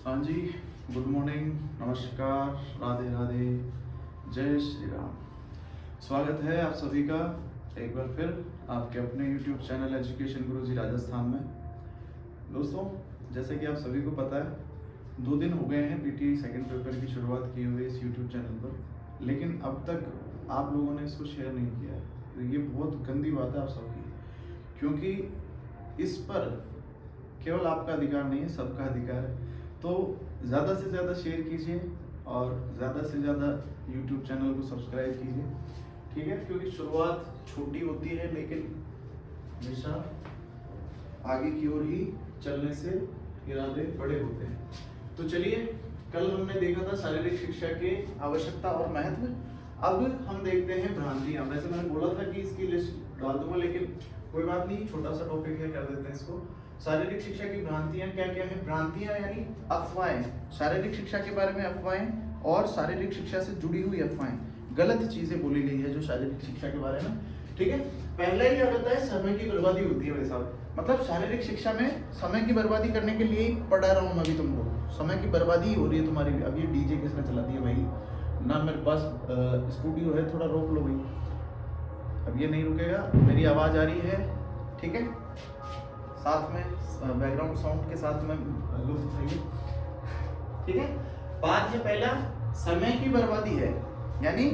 हाँ जी, good morning, नमस्कार, राधे राधे, जय श्री राम। स्वागत है आप सभी का एक बार फिर आपके अपने YouTube चैनल एजुकेशन गुरुजी राजस्थान में। दोस्तों, जैसे कि आप सभी को पता है 2 दिन हो गए हैं पीटी सेकंड पेपर की शुरुआत की हुई इस YouTube चैनल पर, लेकिन अब तक आप लोगों ने इसको शेयर नहीं किया है। तो ये बहुत गंदी बात है आप सबकी, क्योंकि इस पर केवल आपका अधिकार नहीं है, सबका अधिकार है। तो ज़्यादा से ज़्यादा शेयर कीजिए और ज़्यादा से ज़्यादा YouTube चैनल को सब्सक्राइब कीजिए, ठीक है? क्योंकि शुरुआत छोटी होती है लेकिन हमेशा आगे की ओर ही चलने से इरादे बड़े होते हैं। तो चलिए, कल हमने देखा था शारीरिक शिक्षा की आवश्यकता और महत्व। अब हम देखते हैं भ्रांतियाँ। वैसे मैंने बोला था कि इसकी लिस्ट डाल दूंगा, लेकिन कोई बात नहीं, छोटा सा टॉपिक है, कर देते हैं इसको। शारीरिक शिक्षा की भ्रांतियां क्या क्या है? भ्रांतियां यानी अफवाहें, शारीरिक शिक्षा के बारे में अफवाहें और शारीरिक शिक्षा से जुड़ी हुई अफवाहें, गलत चीजें बोली गई है जो शारीरिक शिक्षा के बारे में, ठीक है? पहला ही क्या होता है, समय की बर्बादी होती है। वैसा मतलब शारीरिक शिक्षा में समय की बर्बादी करने के लिए ही पढ़ा रहा हूँ मैं अभी तुमको। समय की बर्बादी हो रही है तुम्हारी भी। अब ये डीजे किसने चला दिया भाई? ना मेरे पास स्टूडियो है, थोड़ा रोक लो भाई। अब ये नहीं रुकेगा, मेरी आवाज आ रही है, ठीक है? साथ में बैकग्राउंड साउंड के साथ में लुत्फ उठाइए, ठीक है? बात ये पहला समय की बर्बादी है, यानी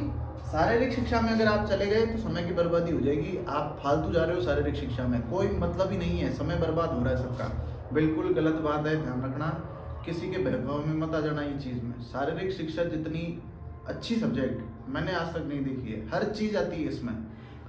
शारीरिक शिक्षा में अगर आप चले गए तो समय की बर्बादी हो जाएगी। आप फालतू जा रहे हो शारीरिक शिक्षा में, कोई मतलब ही नहीं है, समय बर्बाद हो रहा है सबका। बिल्कुल गलत बात है, ध्यान रखना, किसी के बहकावे में मत आ जाना ये चीज़ में। शारीरिक शिक्षा जितनी अच्छी सब्जेक्ट मैंने आज तक नहीं देखी है, हर चीज़ आती है इसमें।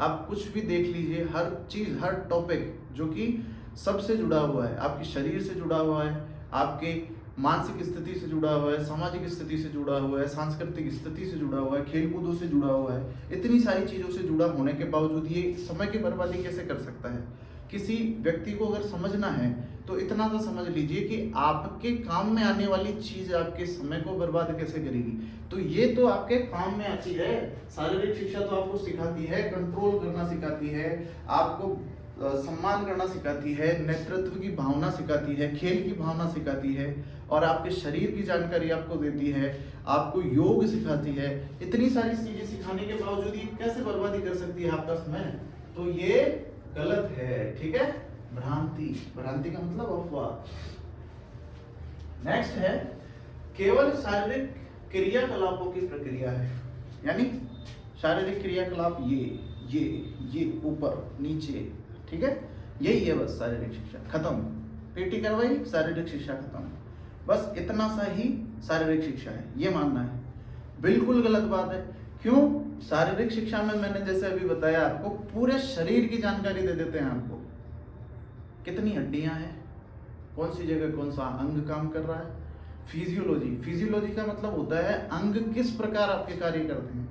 आप कुछ भी देख लीजिए, हर चीज़, हर टॉपिक जो कि सबसे जुड़ा हुआ है, आपके शरीर से जुड़ा हुआ है, आपके मानसिक स्थिति से जुड़ा हुआ है, सामाजिक स्थिति से जुड़ा हुआ है, सांस्कृतिक स्थिति से जुड़ा हुआ है, खेलकूदों से जुड़ा हुआ है। इतनी सारी चीज़ों से जुड़ा होने के बावजूद ये समय की बर्बादी कैसे कर सकता है? किसी व्यक्ति को अगर समझना है तो इतना तो समझ लीजिए कि आपके काम में आने वाली चीज़ आपके समय को बर्बाद कैसे करेगी। तो ये तो आपके काम में आती है। शारीरिक शिक्षा तो आपको सिखाती है कंट्रोल करना, सिखाती है आपको सम्मान करना, सिखाती है नेतृत्व की भावना, सिखाती है खेल की भावना, सिखाती है और आपके शरीर की जानकारी आपको देती है, आपको योग सिखाती है। इतनी सारी चीजें सिखाने के बावजूद ये कैसे बर्बादी कर सकती है आपका समय? तो ये गलत है, ठीक है? भ्रांति, भ्रांति का मतलब अफवाह। नेक्स्ट है केवल शारीरिक क्रियाकलापों की प्रक्रिया है, यानी शारीरिक क्रियाकलाप ये ऊपर नीचे, ठीक है? यही है बस शारीरिक शिक्षा, खत्म। पीटी करवाई, शारीरिक शिक्षा खत्म। बस इतना सा ही शारीरिक शिक्षा है, ये मानना है। बिल्कुल गलत बात है। क्यों? शारीरिक शिक्षा में मैंने जैसे अभी बताया आपको, पूरे शरीर की जानकारी दे देते हैं आपको। कितनी हड्डियां हैं, कौन सी जगह कौन सा अंग काम कर रहा है। फिजियोलॉजी, फिजियोलॉजी का मतलब होता है अंग किस प्रकार आपके कार्य करते हैं,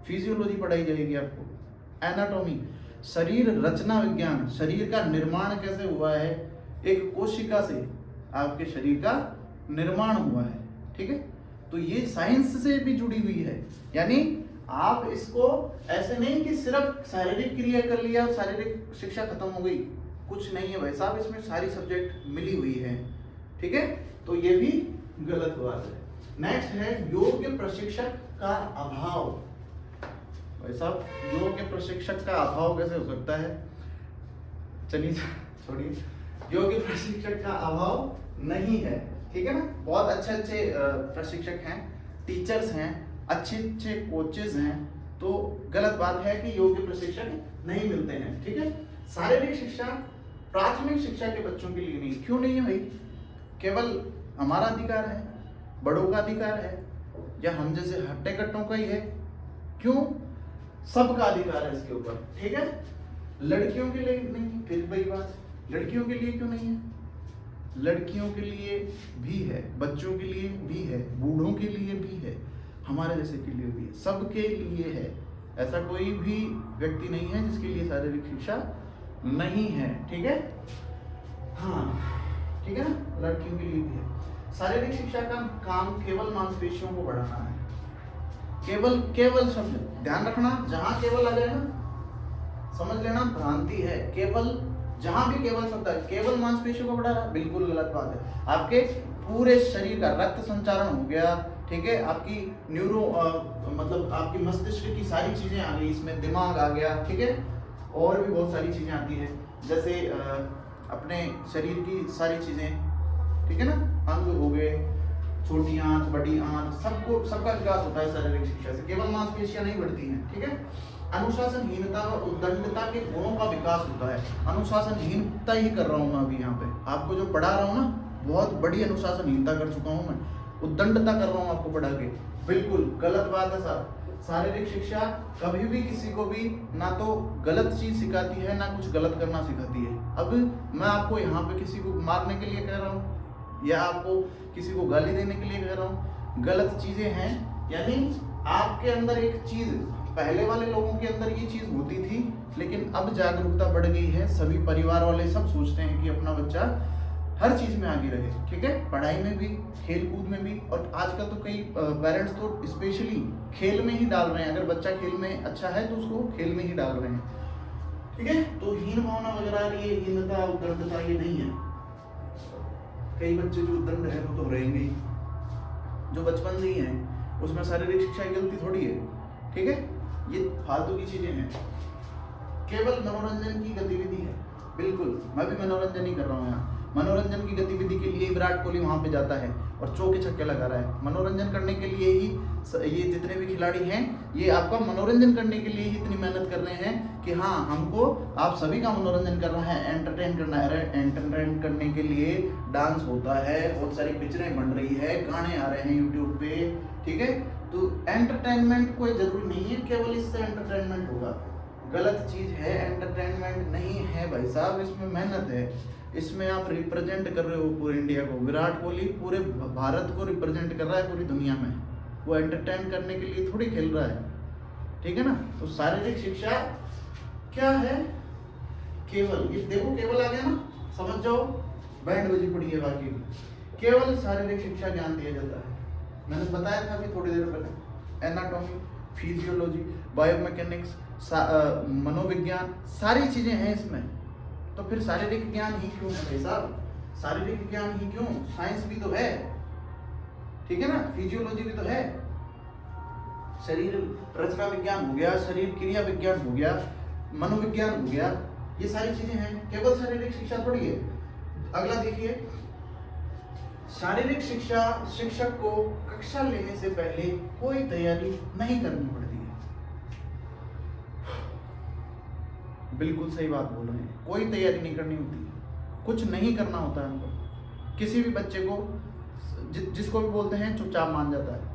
फिजियोलॉजी पढ़ाई जाएगी आपको। एनाटॉमी, शरीर रचना विज्ञान, शरीर का निर्माण कैसे हुआ है, एक कोशिका से आपके शरीर का निर्माण हुआ है, ठीक है? तो ये साइंस से भी जुड़ी हुई है। यानी आप इसको ऐसे नहीं कि सिर्फ शारीरिक क्रिया कर लिया शारीरिक शिक्षा खत्म हो गई, कुछ नहीं है भाई साहब, इसमें सारी सब्जेक्ट मिली हुई है, ठीक है? तो ये भी गलत बात है। नेक्स्ट है योग प्रशिक्षक का अभाव। भाई साहब, योग के प्रशिक्षक का अभाव कैसे हो सकता है? चलिए छोड़िए, योग के प्रशिक्षक का अभाव नहीं है, ठीक है ना? बहुत अच्छे प्रशिक्षक हैं, टीचर्स हैं, अच्छे कोचेस हैं। तो गलत बात है कि योग के प्रशिक्षक नहीं मिलते हैं, ठीक है? शारीरिक शिक्षा प्राथमिक शिक्षा के बच्चों के लिए नहीं। क्यों नहीं है भाई? केवल हमारा अधिकार है, बड़ों का अधिकार है, या हम जैसे हट्टे कट्टों का ही है? क्यों? सबका अधिकार है इसके ऊपर, ठीक है? लड़कियों के लिए नहीं, फिर वही बात, लड़कियों के लिए क्यों नहीं है? लड़कियों के लिए भी है, बच्चों के लिए भी है, बूढ़ों के लिए भी है, हमारे जैसे के लिए भी है, सबके लिए है। ऐसा कोई भी व्यक्ति नहीं है जिसके लिए शारीरिक शिक्षा नहीं है, ठीक है? हाँ, ठीक है ना? लड़कियों के लिए भी है। शारीरिक शिक्षा का काम केवल मांसपेशियों को बढ़ाना है, केवल शब्द ध्यान रखना, जहां केवल आ जाए ना समझ लेना भ्रांति है। केवल जहां भी केवल शब्द है, केवल मांसपेशियों को बढ़ा रहा है, बिल्कुल गलत बात है। आपके पूरे शरीर का रक्त संचारण हो गया, ठीक है, आपकी मतलब आपकी मस्तिष्क की सारी चीजें आ गई इसमें, दिमाग आ गया, ठीक है, और भी बहुत सारी चीजें आती है, जैसे अपने शरीर की सारी चीजें, ठीक है ना, अंग हो गए, छोटी आंत, बड़ी आंत, सबका विकास होता है शारीरिक शिक्षा से, केवल मांसपेशियां नहीं बढ़ती हैं, ठीक है। अनुशासनहीनता और उद्दंडता के गुणों का विकास होता है। अनुशासनहीनता ही कर रहा हूँ मैं अभी यहाँ पे, आपको जो पढ़ा रहा हूँ ना, बहुत बड़ी अनुशासनहीनता कर चुका हूँ मैं, उद्दंडता कर रहा हूँ आपको पढ़ा के, बिल्कुल गलत बात है सर। शारीरिक शिक्षा कभी भी किसी को भी ना तो गलत चीज सिखाती है, ना कुछ गलत करना सिखाती है। अब मैं आपको यहाँ पे किसी को मारने के लिए कह रहा हूँ या आपको किसी को गाली देने के लिए कह रहा हूँ, गलत चीजें हैं। यानी आपके अंदर एक चीज, पहले वाले लोगों के अंदर ये चीज होती थी, लेकिन अब जागरूकता बढ़ गई है, सभी परिवार वाले सब सोचते हैं कि अपना बच्चा हर चीज में आगे रहे, ठीक है, पढ़ाई में भी, खेल कूद में भी, और आजकल तो कई पेरेंट्स तो स्पेशली खेल में ही डाल रहे हैं, अगर बच्चा खेल में अच्छा है तो उसको खेल में ही डाल रहे हैं, ठीक है। तो हीन भावना वगैरह, ये हीनता उद्दंडता ये नहीं है। कई बच्चे जो उद्दंड है वो तो रहेंगे ही, जो बचपन से ही है, उसमें शारीरिक शिक्षा की गलती थोड़ी है, ठीक है, ये फालतू की चीजें हैं। केवल मनोरंजन की गतिविधि है, बिल्कुल, मैं भी मनोरंजन ही कर रहा हूँ यहाँ। मनोरंजन की गतिविधि के लिए विराट कोहली वहां पे जाता है और चौके छक्के लगा रहा है, मनोरंजन करने के लिए ही ये जितने भी खिलाड़ी हैं, ये आपका मनोरंजन करने के लिए ही इतनी मेहनत कर रहे हैं कि हाँ, हमको आप सभी का मनोरंजन कर रहा है, एंटरटेन करना है। एंटरटेन करने के लिए डांस होता है, बहुत सारी पिक्चरें बन रही है, गाने आ रहे हैं यूट्यूब पे, ठीक है। तो एंटरटेनमेंट कोई जरूरी नहीं है केवल इससे एंटरटेनमेंट होगा, गलत चीज है, एंटरटेनमेंट नहीं है भाई साहब, इसमें मेहनत है, इसमें आप रिप्रेजेंट कर रहे हो पूरे इंडिया को। विराट कोहली पूरे भारत को रिप्रेजेंट कर रहा है पूरी दुनिया में, वो एंटरटेन करने के लिए थोड़ी खेल रहा है, ठीक है ना। तो शारीरिक शिक्षा क्या है, केवल, ये देखो केवल आ गया ना, समझ जाओ, बैंड बजी पड़ी है बाकी, केवल शारीरिक शिक्षा ज्ञान दिया जाता है। मैंने बताया था अभी थोड़ी देर पहले, एनाटॉमी, फिजियोलॉजी, बायोमैकेनिक्स, मनोविज्ञान, सारी चीजें हैं इसमें। तो फिर शारीरिक ज्ञान ही क्यों है भाई साहब, शारीरिक ज्ञान ही क्यों, साइंस भी तो है, ठीक है ना, फिजियोलॉजी भी तो है, शरीर रचना विज्ञान हो गया, शरीर क्रिया विज्ञान हो गया, मनोविज्ञान हो गया, ये सारी चीजें हैं, केवल शारीरिक शिक्षा थोड़ी है। अगला देखिए, शारीरिक शिक्षा शिक्षक को कक्षा लेने से पहले कोई तैयारी नहीं करनी पड़ती है। बिल्कुल सही बात बोल रहे हैं, कोई तैयारी नहीं करनी होती है, कुछ नहीं करना होता है हमको। किसी भी बच्चे को जिसको भी बोलते हैं चुपचाप मान जाता है।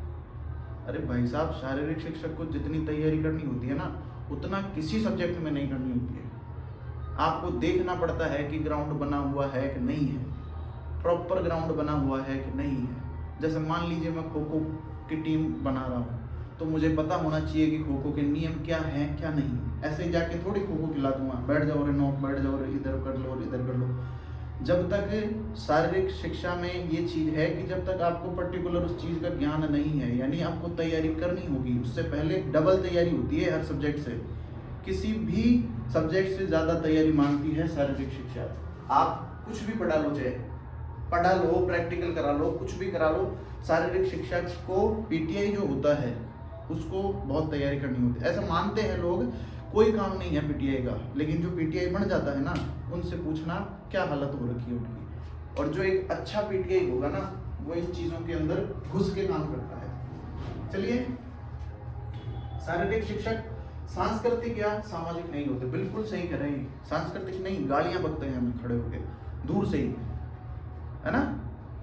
अरे भाई साहब, शारीरिक शिक्षक को जितनी तैयारी करनी होती है ना, उतना किसी सब्जेक्ट में नहीं करनी होती है। आपको देखना पड़ता है कि ग्राउंड बना हुआ है कि नहीं है, प्रॉपर ग्राउंड बना हुआ है कि नहीं है। जैसे मान लीजिए मैं खो खो की टीम बना रहा हूँ, तो मुझे पता होना चाहिए कि खो खो के नियम क्या हैं क्या नहीं। ऐसे ही जाके थोड़ी खो खो खिला दूंगा, बैठ जाओ रे नॉक, बैठ जाओ रे, इधर कर लो इधर कर लो। जब तक शारीरिक शिक्षा में ये चीज़ है कि जब तक आपको पर्टिकुलर उस चीज़ का ज्ञान नहीं है, यानी आपको तैयारी करनी होगी, उससे पहले डबल तैयारी होती है हर सब्जेक्ट से, किसी भी सब्जेक्ट से ज़्यादा तैयारी मांगती है शारीरिक शिक्षा। आप कुछ भी पढ़ा लो, चाहे पढ़ा लो, प्रैक्टिकल करा लो, कुछ भी करा लो, शारीरिक शिक्षा को पीटीआई जो होता है उसको बहुत तैयारी करनी होती है। ऐसा मानते हैं लोग, कोई काम नहीं है पीटीआई का, लेकिन जो पीटीआई बन जाता है ना, उनसे पूछना क्या हालत हो रखी है उनकी। और जो एक अच्छा पीटीआई होगा ना, वो इन चीज़ों के अंदर घुस के काम करता है। चलिए, शारीरिक शिक्षक सांस्कृतिक या सामाजिक नहीं होते, बिल्कुल सही कह रहे हैं, सांस्कृतिक नहीं, गालियां बकते हैं हमें खड़े होके दूर से ही, है ना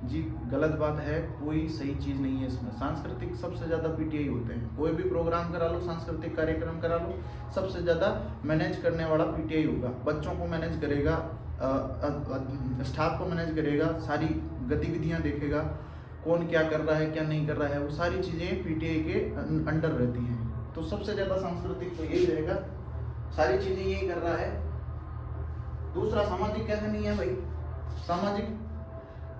जी, गलत बात है, कोई सही चीज़ नहीं है इसमें। सांस्कृतिक सबसे ज़्यादा पीटीआई होते हैं, कोई भी प्रोग्राम करा लो, सांस्कृतिक कार्यक्रम करा लो, सबसे ज़्यादा मैनेज करने वाला पीटीआई होगा। बच्चों को मैनेज करेगा, स्टाफ को मैनेज करेगा, सारी गतिविधियां देखेगा, कौन क्या कर रहा है क्या नहीं कर रहा है, वो सारी चीज़ें पीटीआई के अंडर रहती हैं। तो सबसे ज़्यादा सांस्कृतिक तो यही रहेगा, सारी चीज़ें यही कर रहा है। दूसरा, सामाजिक कैसे नहीं है भाई, सामाजिक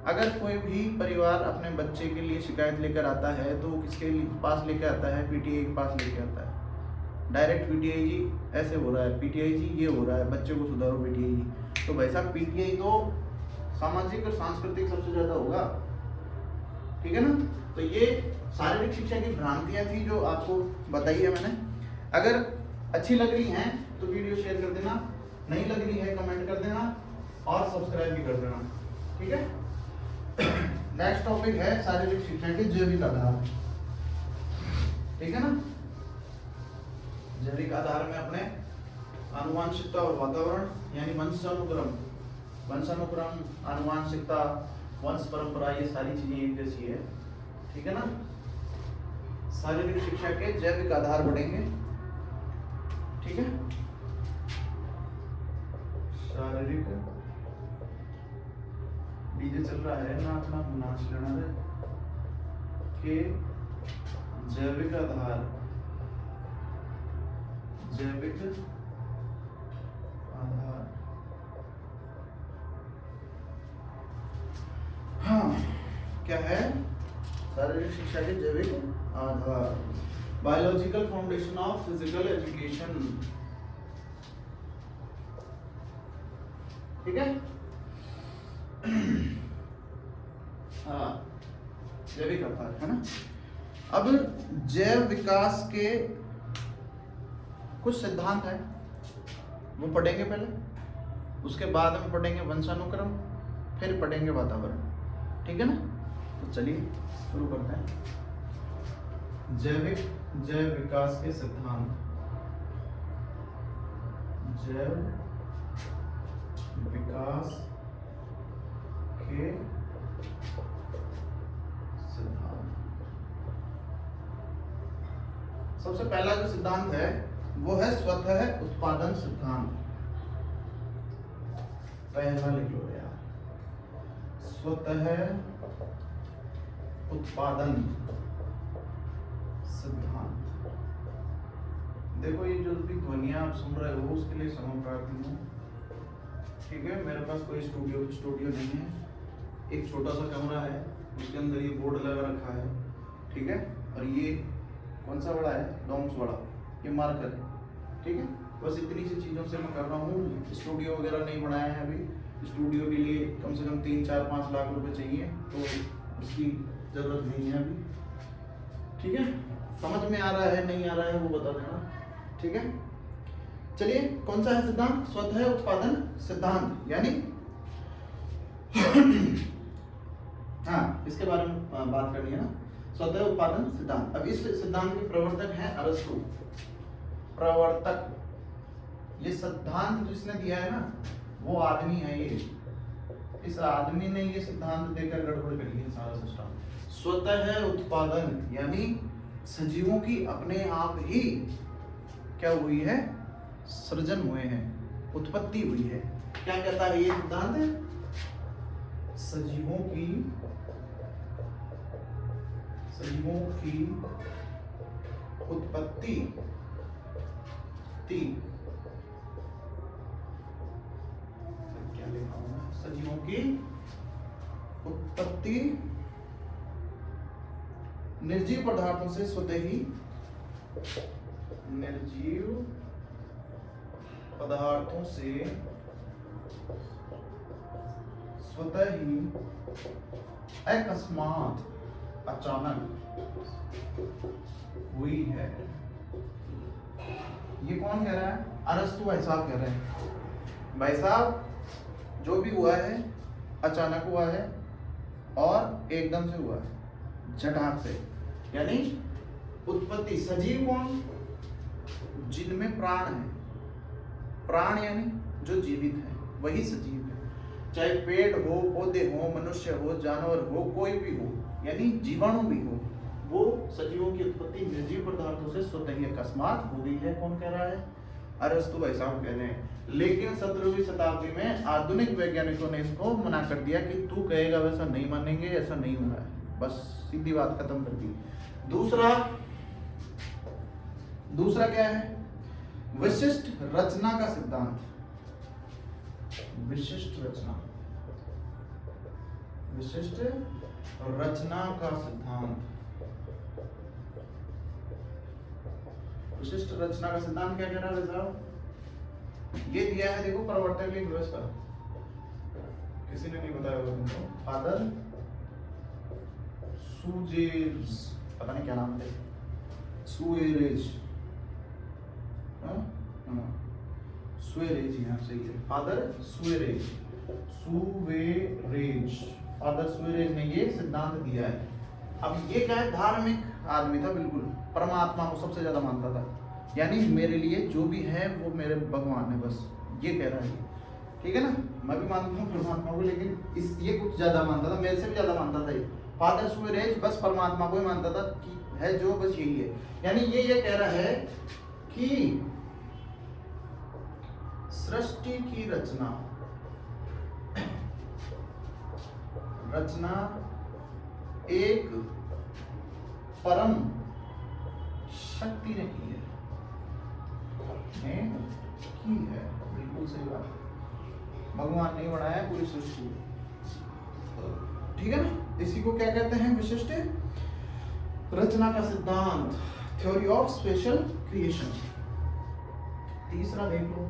अगर कोई भी परिवार अपने बच्चे के लिए शिकायत लेकर आता है तो किसके पास लेकर आता है, पीटीआई के पास लेकर आता है। डायरेक्ट पीटीआई जी ऐसे हो रहा है, पीटीआई जी ये हो रहा है, बच्चे को सुधारो पीटीआई जी। तो भाई साहब पीटीआई तो सामाजिक और सांस्कृतिक सबसे ज्यादा होगा, ठीक है ना। तो ये शारीरिक शिक्षा की भ्रांतियां थी जो आपको बताई है मैंने। अगर अच्छी लग रही हैं तो वीडियो शेयर कर देना, नहीं लग रही है कमेंट कर देना और सब्सक्राइब भी कर देना, ठीक है। नेक्स्ट टॉपिक है शारीरिक शिक्षा के जैविक आधार, ठीक है ना। जैविक आधार में अपने आनुवांशिकता और वातावरण यानी वंशानुक्रम, आनुवांशिकता, वंश परंपरा, ये सारी चीजें एक जैसी है, ठीक है ना। शारीरिक शिक्षा के जैविक आधार बढ़ेंगे, ठीक है। शारीरिक डीजे चल रहा है ना, अपना नाच लेना है के जैविक आधार, जैविक आधार, हाँ क्या है शारीरिक शिक्षा के जैविक आधार, biological foundation of physical education, ठीक है। हाँ जैविक आधार है ना। अब जैव विकास के कुछ सिद्धांत हैं वो पढ़ेंगे पहले, उसके बाद में पढ़ेंगे वंशानुक्रम, फिर पढ़ेंगे वातावरण, ठीक है ना। तो चलिए शुरू करते हैं। जैव विकास के सिद्धांत, जैव विकास के सिद्धांत। सबसे पहला जो सिद्धांत है वो है स्वतः उत्पादन सिद्धांत। पहला लिख लो यार, स्वतः उत्पादन सिद्धांत। देखो ये जो भी ध्वनियां आप सुन रहे हो उसके लिए क्षमा प्रार्थी हूँ, ठीक है। मेरे पास कोई स्टूडियो नहीं है, एक छोटा सा कमरा है, उसके अंदर ये बोर्ड लगा रखा है, ठीक है। और ये कौन सा बड़ा है, डोम्स बड़ा, ये मार्कर है, ठीक है। बस इतनी सी चीज़ों से मैं कर रहा हूँ। स्टूडियो वगैरह नहीं बनाया है अभी, स्टूडियो के लिए कम से कम 3-4-5 लाख रुपए चाहिए, तो उसकी जरूरत नहीं है अभी, ठीक है। समझ में आ रहा है नहीं आ रहा है वो बता देना, ठीक है। चलिए कौन सा है सिद्धांत, स्वतः उत्पादन सिद्धांत, यानी हाँ इसके बारे में बात करनी है ना, स्वतः उत्पादन सिद्धांत। अब इस सिद्धांत के प्रवर्तक हैं अरस्तु। प्रवर्तक, ये सिद्धांत जिसने दिया है ना वो आदमी है, ये इस आदमी ने ये सिद्धांत देकर गड़बड़ करी है सारा सिस्टम। स्वतः उत्पादन यानी सजीवों की अपने आप ही क्या हुई है, सृजन हुए हैं, उत्पत्ति हुई है। क्या कहता है ये सिद्धांत है, सजीवों की उत्पत्ति क्या लिखा हूं, सजीवों की उत्पत्ति निर्जीव पदार्थों से स्वतः ही, निर्जीव पदार्थों से स्वतः ही, अकस्मात, अचानक हुई है। ये कौन कह रहा है, अरस्तु भाई साहब कह रहे हैं। भाई साहब जो भी हुआ है अचानक हुआ है और एकदम से हुआ है, झटाक से, यानी उत्पत्ति। सजीव कौन, जिनमें प्राण है, प्राण यानी जो जीवित है वही सजीव है। चाहे पेड़ हो, पौधे हो, मनुष्य हो, जानवर हो, कोई भी हो, यानी जीवाणु भी हो, वो सजीवों की उत्पत्ति निर्जीव पदार्थों से स्वतः ही अकस्मात हो गई है। कौन कह रहा है, अरस्तु भाई साहब कह रहे हैं। लेकिन 17वीं शताब्दी में आधुनिक वैज्ञानिकों ने इसको मना कर दिया कि तू कहेगा वैसा नहीं मानेंगे, ऐसा नहीं हुआ है, बस सीधी बात खत्म कर दी। दूसरा क्या है, विशिष्ट रचना का सिद्धांत। विशिष्ट रचना का सिद्धांत। विशिष्ट रचना का सिद्धांत क्या कह रहा है साहब, ये दिया है देखो, प्रवर्तक लिंग व्यवस्था, किसी ने नहीं बताया होगा तुमको। फादर सुजेज, पता नहीं क्या नाम है, सुएरेज, सुएरेज, यहाँ सही है, फादर सुएरेज, सुवेरेज, फादर सुएरेज ने ये सिद्धांत दिया है। अब ये क्या है, धार्मिक आदमी था, बिल्कुल परमात्मा को सबसे ज्यादा मानता था, यानी मेरे लिए जो भी है वो मेरे भगवान है, बस ये कह रहा है। ठीक है ना, मैं भी मानता हूँ परमात्मा को, लेकिन ये कुछ ज्यादा मानता था, मेरे से भी ज्यादा मानता था ये। फादर सुएरेज बस परमात्मा को ही मानता था कि है जो, बस यही है। यानी ये कह रहा है कि सृष्टि की रचना एक परम शक्ति ने की है, बिल्कुल सही बात। भगवान ने बनाया पूरी सृष्टि, ठीक है ना। इसी को क्या कहते हैं, विशिष्ट रचना का सिद्धांत, थ्योरी ऑफ स्पेशल क्रिएशन। तीसरा देख लो,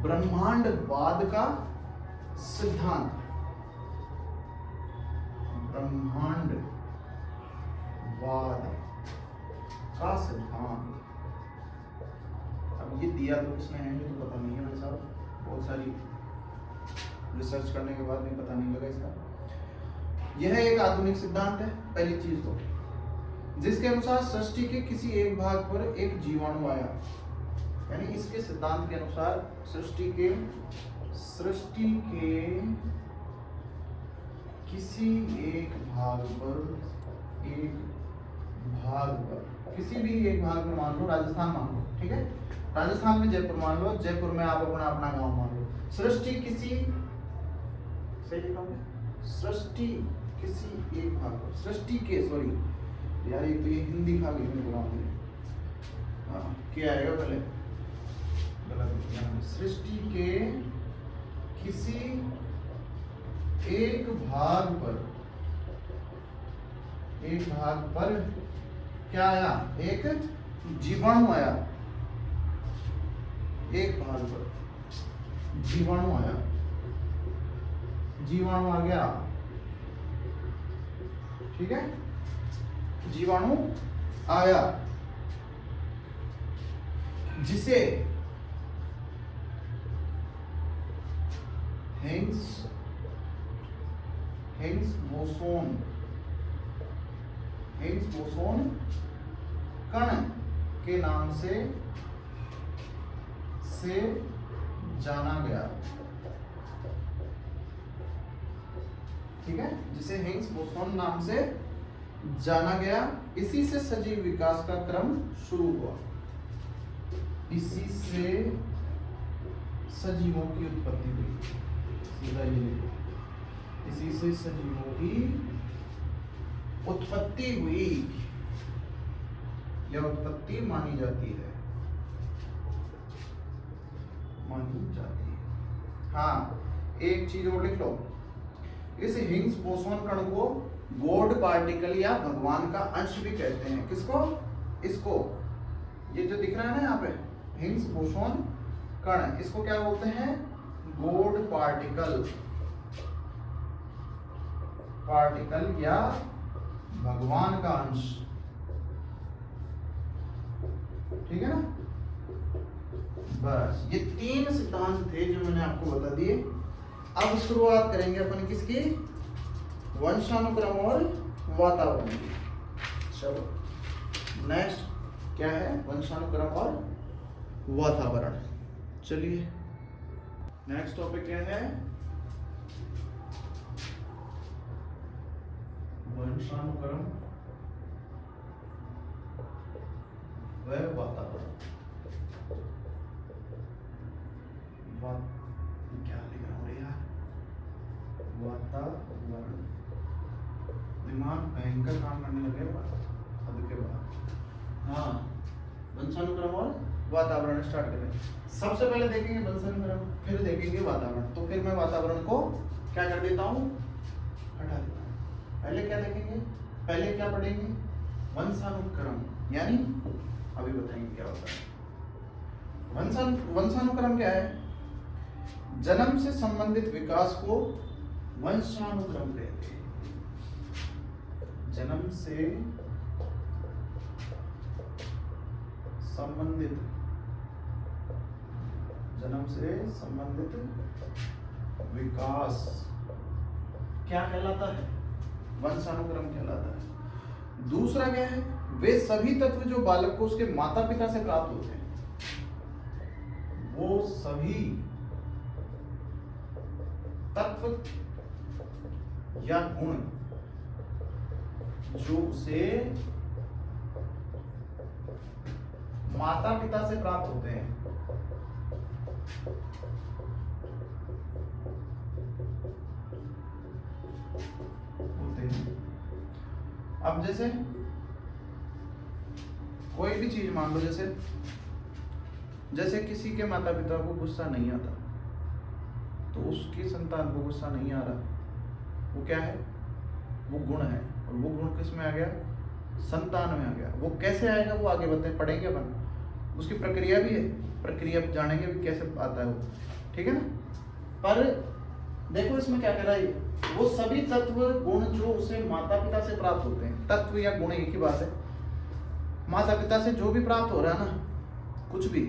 ब्रह्मांडवाद का सिद्धांत, ब्रह्मांडवाद का सिद्धांत। अब ये दिया तो किसने है, मुझे तो पता नहीं है भाई साहब, बहुत सारी रिसर्च करने के बाद भी पता नहीं लगा इसका। यह एक आधुनिक सिद्धांत है, पहली चीज तो, जिसके अनुसार सृष्टि के किसी एक भाग पर एक जीवाणु आया, यानी इसके सिद्धांत के अनुसार सृष्टि के किसी एक भाग पर किसी भी एक भाग में, मान लो राजस्थान मान लो, ठीक है, राजस्थान में जयपुर मान लो, जयपुर में आप अपना गांव मान लो, सृष्टि किसी, सही लिखा होगा, सृष्टि किसी एक भाग पर, सृष्टि के, सॉरी यार ये तो ये हिंदी खा गई मेरे को, हाँ क्या आएगा पहले, गलत, सृष्टि के किसी एक भाग पर क्या आया, एक जीवाणु आया, एक भाग पर जीवाणु आ गया, ठीक है, जीवाणु आया, जिसे हिग्स बोसोन कण के नाम से जाना गया, ठीक है, जिसे हिग्स बोसोन नाम से जाना गया। इसी से सजीव विकास का क्रम शुरू हुआ, इसी से सजीवों की उत्पत्ति हुई, सीधा ये, इसी से सजीवों की उत्पत्ति हुई या उत्पत्ति मानी जाती है। हाँ, एक चीज और लिख लो, इस हिग्स बोसोन कण को गॉड पार्टिकल या भगवान का अंश भी कहते हैं। किसको? इसको, ये जो दिख रहा है ना यहाँ पे हिग्स बोसोन कण, इसको क्या बोलते हैं? गॉड पार्टिकल या भगवान का अंश, ठीक है ना। बस ये तीन सिद्धांत थे जो मैंने आपको बता दिए। अब शुरुआत करेंगे अपन किसकी? वंशानुक्रम और वातावरण की। चलो नेक्स्ट क्या है? वंशानुक्रम और वातावरण। चलिए नेक्स्ट टॉपिक क्या है? वंशानुक्रम व वातावरण। क्या लिख रहा हूँ यार? वातावरण। दिमाग भयंकर काम करने लगे हद के बाद। हाँ, वंशानुक्रम और वातावरण स्टार्ट करें। सबसे पहले देखेंगे वंशानुक्रम, फिर देखेंगे वातावरण। तो फिर मैं वातावरण को क्या कर देता हूँ? हटा देता हूँ। पहले क्या देखेंगे? पहले क्या पढ़ेंगे? वंशानुक्रम, यानी अभी बताएंगे क्या होता है। वंशानुक्रम क्या है? जन्म से संबंधित विकास को वंशानुक्रम कहते हैं। जन्म से संबंधित, जन्म से संबंधित विकास क्या कहलाता है? वंशानुक्रम कहलाता है। दूसरा क्या है? वे सभी तत्व जो बालक को उसके माता पिता से प्राप्त होते हैं, वो सभी तत्व या गुण जो उसे माता पिता से प्राप्त होते हैं, अब जैसे कोई भी चीज मान लो, जैसे किसी के माता पिता को गुस्सा नहीं आता, तो उसकी संतान को गुस्सा नहीं आ रहा, वो क्या है? वो गुण है। और वो गुण किस में आ गया? संतान में आ गया। वो कैसे आएगा वो आगे पढ़ेंगे अपन, उसकी प्रक्रिया भी है, प्रक्रिया जानेंगे भी कैसे आता है वो, ठीक है ना। पर देखो इसमें क्या कह रहा है, वो सभी तत्व गुण जो उसे माता पिता से प्राप्त होते हैं, तत्व या गुण एक ही बात है। माता पिता से जो भी प्राप्त हो रहा है ना, कुछ भी,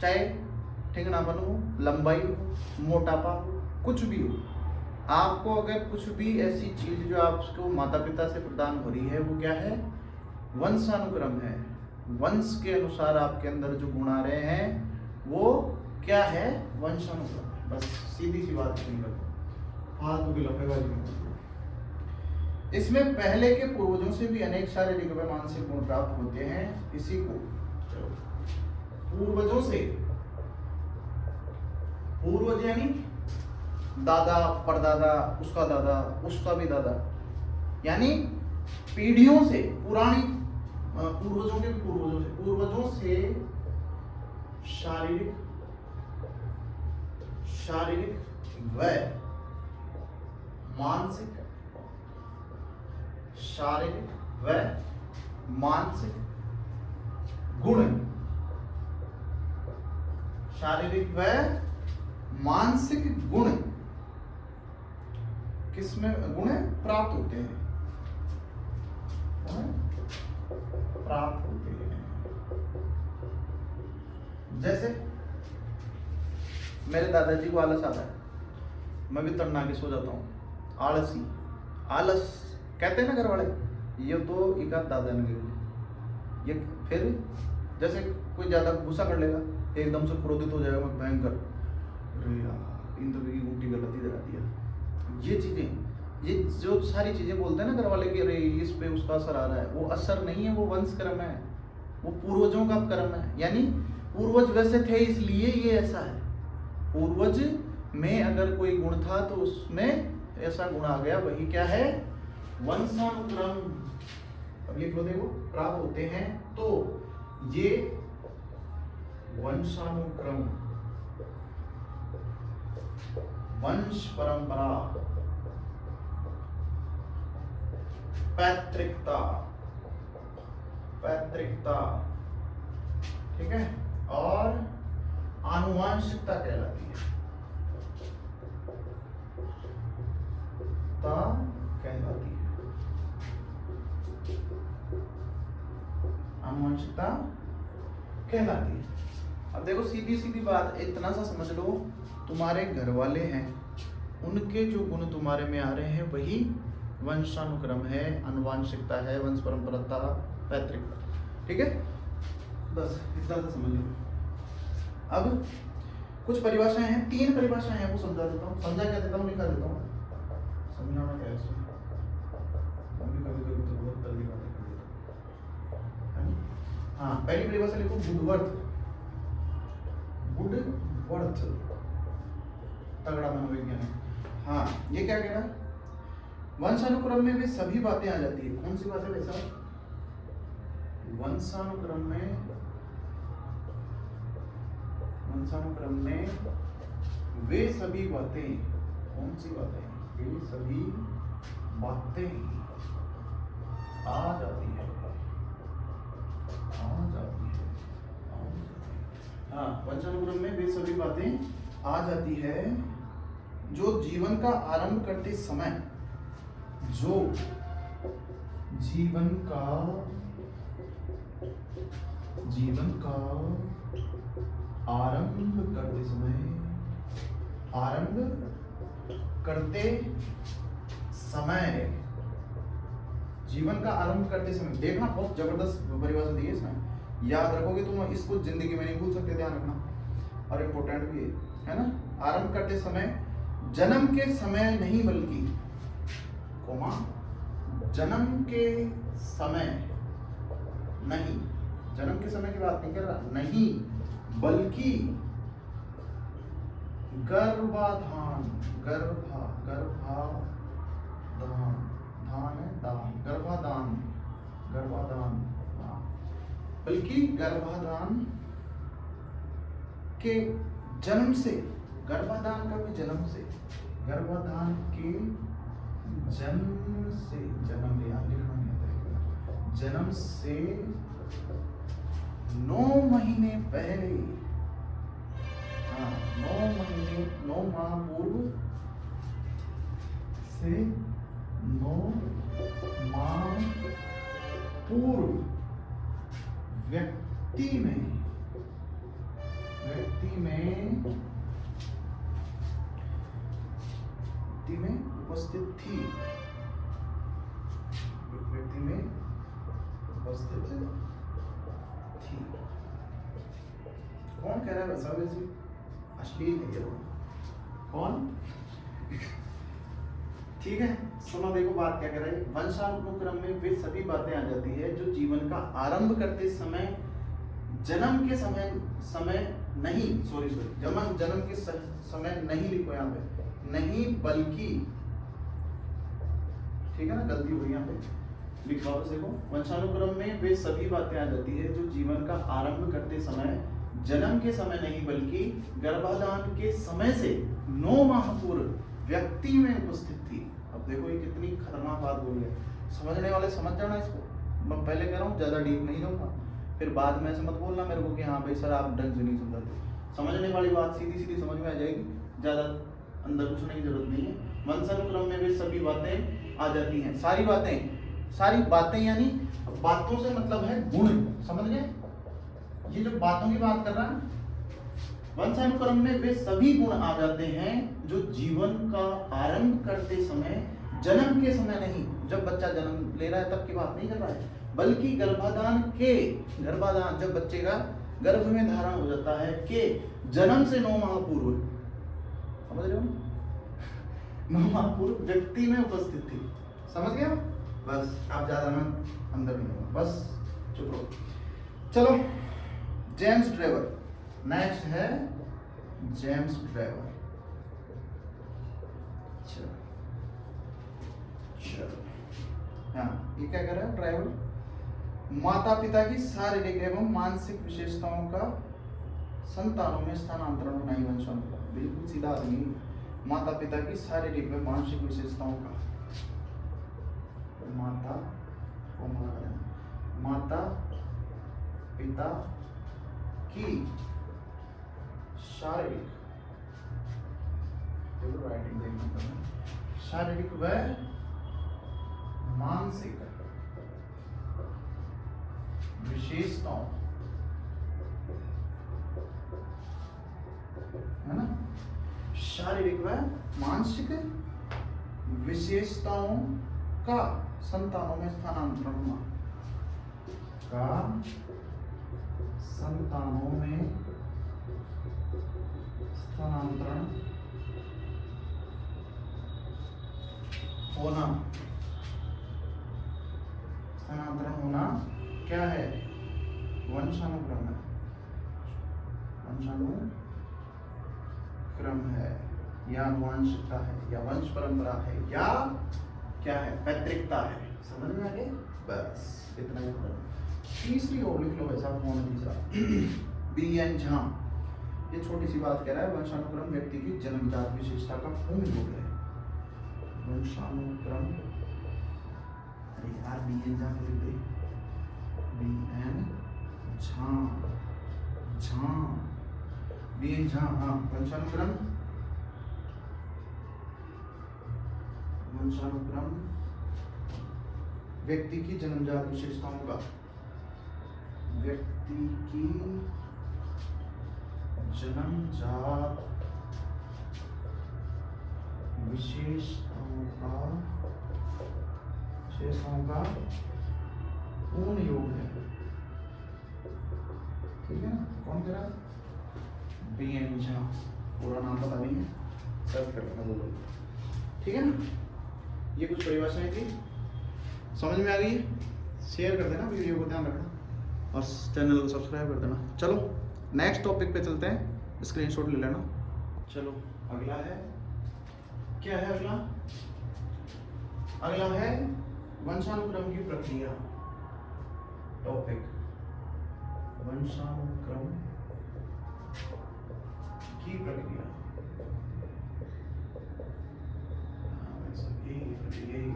चाहे ठिंगनापन हो, लंबाई हो, मोटापा हो, कुछ भी हो, आपको अगर कुछ भी ऐसी चीज जो आपको माता पिता से प्रदान हो रही है, वो क्या है? वंशानुक्रम है। वंश के अनुसार आपके अंदर जो गुण आ रहे हैं वो क्या है? वंशानुक्रम। बस सीधी सी बात निकल फालतू की लफड़ेबाजी नहीं। इसमें पहले के पूर्वजों से भी अनेक शारीरिक व मानसिक गुण प्राप्त होते हैं। इसी को चलो पूर्वजों से, पूर्वज यानी दादा, परदादा, उसका भी दादा, यानी पीढ़ियों से, पुरानी पूर्वजों के पूर्वजों से शारीरिक व मानसिक, शारीरिक व मानसिक गुण, शारीरिक व मानसिक गुण किसमें गुण प्राप्त होते हैं? प्राप्त होते हैं। जैसे मेरे दादाजी को आलस आता है, मैं भी तड़ना के सो जाता हूँ, आलसी, आलस कहते हैं ना घर वाले, ये तो एक आध दादा ने ये। फिर जैसे कोई ज्यादा गुस्सा कर लेगा, एकदम से क्रोधित हो जाएगा, मैं भयंकर, अरे यार इन तभी की गुंटी गलत ही दरा दिया। ये चीजें, ये जो सारी चीजें बोलते हैं ना घर वाले कि अरे इस पे उसका असर आ रहा है, वो असर नहीं है, वो वंश क्रम है, वो पूर्वजों का क्रम है। यानी पूर्वज वैसे थे इसलिए ये ऐसा है। पूर्वज में अगर कोई गुण था तो उसमें ऐसा गुण आ गया, वही क्या है? वंशानुक्रम। अब लिख लो, देखो प्राप्त होते हैं, तो ये वंशानुक्रम, वंश परंपरा, पैतृकता, ठीक है, और आनुवांशिकता कहलाती है। आनुवांशिकता कहलाती है। अब देखो सीधी सीधी बात, इतना सा समझ लो, तुम्हारे घर वाले हैं, उनके जो गुण तुम्हारे में आ रहे हैं वही वंशानुक्रम है, आनुवांशिकता है, वंश परंपरा, पैतृकता, ठीक है। बस इतना सा समझ लो। अब कुछ परिभाषाएं हैं, 3 परिभाषाएं हैं, वो समझा देता हूँ, समझा क्या देता हूँ, लिखा देता हूँ। समझाना क्या है इसमें, कभी कभी तो बहुत जल्दी बातें कर देता हूँ। हाँ, पहली परिभाषा लिखो, बुद्धवर्थ, तगड़ा मनोविज्ञान। हाँ, ये क्या कह रहा है? वंशानुक्रम में वे सभी बातें आ जाती है। कौन सी बातें वैसा? वंशानुक्रम में वे सभी बातें, कौन सी बातें? वे सभी बातें आ जाती है। हाँ, वंशानुक्रम में वे सभी बातें आ जाती है जो जीवन का आरंभ करते समय, जो जीवन का आरंभ करते समय, जीवन का आरंभ करते समय, देखना बहुत जबरदस्त परिभाषा दी है इसमें, याद रखोगे तुम इसको, जिंदगी में नहीं भूल सकते, ध्यान रखना, और इम्पोर्टेंट भी है ना। आरंभ करते समय, जन्म के समय नहीं बल्कि, कोमा, जन्म के समय नहीं, जन्म के समय की बात नहीं कर रहा, नहीं बल्कि गर्भाधान, बल्कि गर्भाधान के जन्म से, गर्भाधान का भी जन्म से, गर्भाधान के जन्म से, जन्म लिया लिखना नहीं आता, जन्म से 9 महीने पहले, 9 माह पूर्व से 9 माह पूर्व व्यक्ति में उपस्थित थी, व्यक्ति में उपस्थित थी। कौन कह रहा है वैसा, वैसे अश्लील है ये, कौन? ठीक है, सुनो, देखो बात क्या कर रही है। वंशानुक्रम में वे सभी बातें आ जाती है जो जीवन का आरंभ करते समय, जन्म के समय नहीं, सॉरी जन्म के समय नहीं लिखो यहाँ पे, नहीं बल्कि, ठीक है ना, गलती हुई यहाँ पे, लिख वापस देखो। वंशानुक्रम में वे सभी बातें आ जाती है जो जीवन का आरंभ करते समय, जन्म के समय नहीं बल्कि गर्भाधान के समय से 9 माह पूर्व व्यक्ति में उपस्थित थी। अब देखो ये कितनी खतरनाक बात बोली है, समझने वाले समझ जाना इसको, मैं पहले कह रहा हूँ ज्यादा डीप नहीं जाऊंगा, फिर बाद में ऐसे मत बोलना मेरे को कि हाँ भाई सर आप ढंग से नहीं समझाते। समझने वाली बात सीधी सीधी समझ में आ जाएगी, ज्यादा अंदर घुसने की जरूरत नहीं है। वंशानुक्रम में वे सभी बातें आ जाती हैं, सारी बातें यानी बातों से मतलब है गुण, समझ गए? ये जो बातों की बात कर रहा है, वंशानुक्रम में वे सभी गुण आ जाते हैं जो जीवन का आरंभ करते समय, जन्म के समय नहीं, जब बच्चा जन्म ले रहा है तब की बात नहीं कर रहा है, बल्कि गर्भाधान, जब बच्चे का गर्भ में धारण हो जाता है के जन्म से 9 माह पूर्व, समझ रहे हो, 9 माह पूर्व व्यक्ति में उपस्थित थी। समझ गया? बस आप ज्यादा ना अंदर नहीं होगा, बस चुप रहो। चलो, जेम्स ड्रेवर, नेक्स्ट है जेम्स ड्रेवर। चलो, हाँ, ये क्या कर रहा है ड्राइवर? माता पिता की शारीरिक एवं मानसिक विशेषताओं का संतानों में स्थानांतरण होना ही वंशानुक्रम। बिल्कुल सीधा आदमी, माता पिता की शारीरिक व मानसिक विशेषताओं का, माता पिता की शारीरिक, राइटिंग देखना, शारीरिक व मानसिक विशेषताओं, है ना, शारीरिक व मानसिक विशेषताओं का संतानों में स्थानांतरण होना, का संतानों में स्थानांतरण होना, स्थानांतरण होना क्या है? वंशानुक्रम है, वंशानुक्रम है, या आनुवंशिकता है, या वंश परंपरा है, या क्या है? पैतृकता है। समझ में आ गया? बस इतना ही होगा। तीसरी और लिख लो वैसा, कौन तीसरा? बी.एन. झा, ये छोटी सी बात कह रहा है, वंशानुक्रम व्यक्ति की जन्मजात विशेषता का पूर्ण रूप है। वंशानुक्रम, अरे यार बी.एन. झा लिख दे, बी.एन. झा, बी.एन. झा, हाँ, वंशानुक्रम वंशानुक्रम व्यक्ति की जन्मजात विशेषताओं का, व्यक्ति की जन्मजात विशेषताओं का पूर्ण योग है। ठीक है ना? कौन कह रहा है? बीएन झा। पूरा नाम पता नहीं है, सर्च कर लेना बोलो। ठीक है ना? ये कुछ परिभाषाएं थी, समझ में आ गई? शेयर कर देना वीडियो को, ध्यान रखना और चैनल को सब्सक्राइब कर देना। चलो नेक्स्ट टॉपिक पे चलते हैं, स्क्रीनशॉट ले लेना। चलो अगला है, क्या है अगला? अगला है वंशानुक्रम की प्रक्रिया। टॉपिक वंशानुक्रम की प्रक्रिया।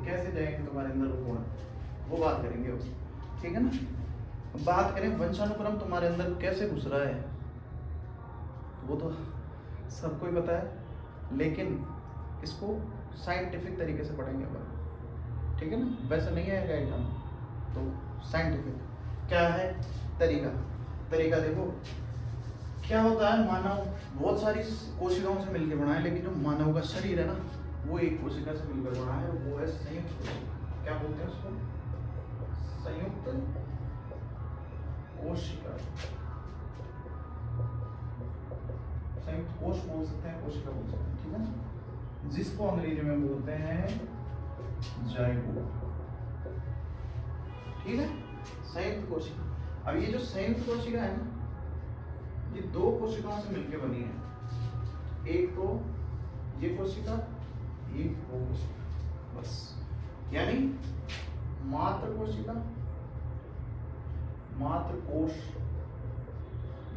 कैसे जाएंगे तुम्हारे अंदर वो गुण, वो बात करेंगे उस। ठीक है ना? बात करें वंशानुक्रम तुम्हारे अंदर कैसे घुस रहा है, वो तो सबको ही पता है, लेकिन इसको साइंटिफिक तरीके से पढ़ेंगे अपन। ठीक है ना? वैसे नहीं आएगा एग्जाम, तो साइंटिफिक क्या है तरीका देखो क्या होता है। मानव बहुत सारी कोशिकाओं से मिलकर बना है, लेकिन जो मानव का शरीर है ना, वो एक कोशिका से मिलकर बना है, वो है संयुक्त कोशिका। क्या बोलते हैं उसको? संयुक्त कोशिका। संयुक्त कोश बोल सकते हैं, कोशिका बोल सकते हैं। ठीक है ना? जिसको अंग्रेजी में बोलते हैं जाइगोट। ठीक है? संयुक्त कोशिका। अब ये जो संयुक्त कोशिका है ना, ये दो कोशिकाओं से मिलकर बनी है। एक तो ये कोशिका, एक वो कोशिका, बस। यानी मात्र कोशिका, मात्र कोश,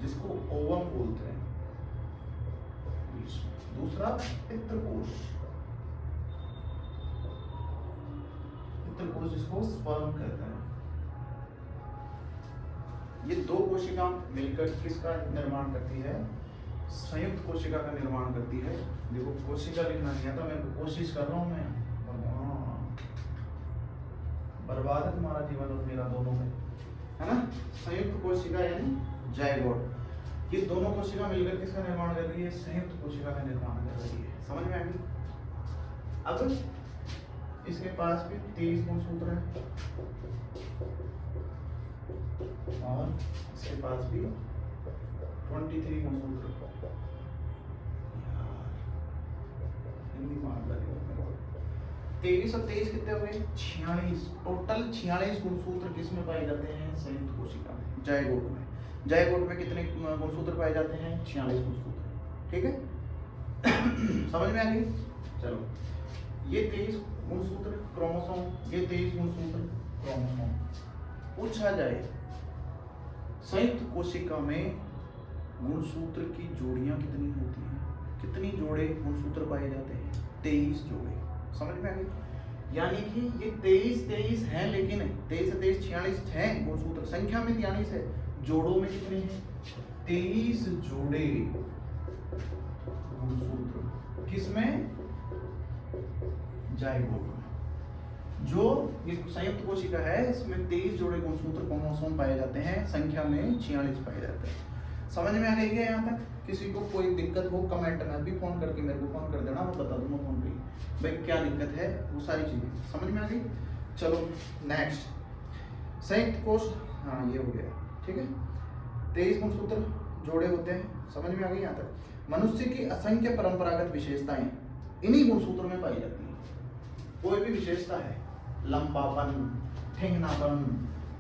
जिसको ओवम बोलते हैं। दूसरा पितृकोश, पितृकोश जिसको स्पर्म कहते हैं। ये दो कोशिका मिलकर किसका निर्माण करती है? संयुक्त कोशिका का निर्माण करती है। देखो कोशिका लिखना नहीं आता, मैं कोशिश कर रहा हूँ मैं। बर्बाद है तुम्हारा जीवन और मेरा दोनों में, है ना? संयुक्त कोशिका यानी जाइगोट। ये दोनों कोशिका मिलकर किसका निर्माण कर रही है? संयुक्त कोशिका का निर्माण कर रही है। समझ में आ गई? अब इसके पास भी 23 गुणसूत्र है और इसके पास भी 23 गुणसूत्र। हिंदी में 23 और 23 कितने हो गए? 46। टोटल 46 गुणसूत्र किसमें पाए जाते हैं? संयुक्त कोशिका में, जाइगोट में। जाइगोट में कितने गुणसूत्र पाए जाते हैं? 46 गुणसूत्र। ठीक है? समझ में आ गई? चलो, ये 23 गुणसूत्र क्रोमोसोम, ये 23 गुणसूत्र क्रोमोसोम। पूछा जाए संयुक्त कोशिका में गुणसूत्र की जोड़ियां कितनी होती हैं? कितनी जोड़े गुणसूत्र पाए जाते हैं? 23 जोड़े। समझ में आ गई? यानी कि ये 23 हैं, लेकिन 23 से 23 46 हैं गुणसूत्र। संख्या में 43 है, जोड़ों में कितने हैं? 23 जोड़े गुणसूत्र। किसमें? जाइगोट में। जो ये संयुक्त कोशिका है, इसमें 23 जोड़े गुणसूत्र क्रोमोसोम पाए जाते हैं, संख्या में 46 पाए जाते हैं। समझ में आ गई है यहाँ तक? किसी को कोई दिक्कत हो कमेंट में अभी फोन करके मेरे को फोन कर देना, मैं बता दूंगा फोन पे भाई क्या दिक्कत है, वो सारी चीजें समझ में आ गई। चलो नेक्स्ट, संयुक्त कोश। हाँ ये हो गया। ठीक है? 23 गुणसूत्र जोड़े होते हैं, समझ में आ गई यहाँ तक। मनुष्य की असंख्य परंपरागत विशेषताएं इन्हीं गुणसूत्रों में पाई जाती है। कोई भी विशेषता है, लंबापन, ठेंगनापन,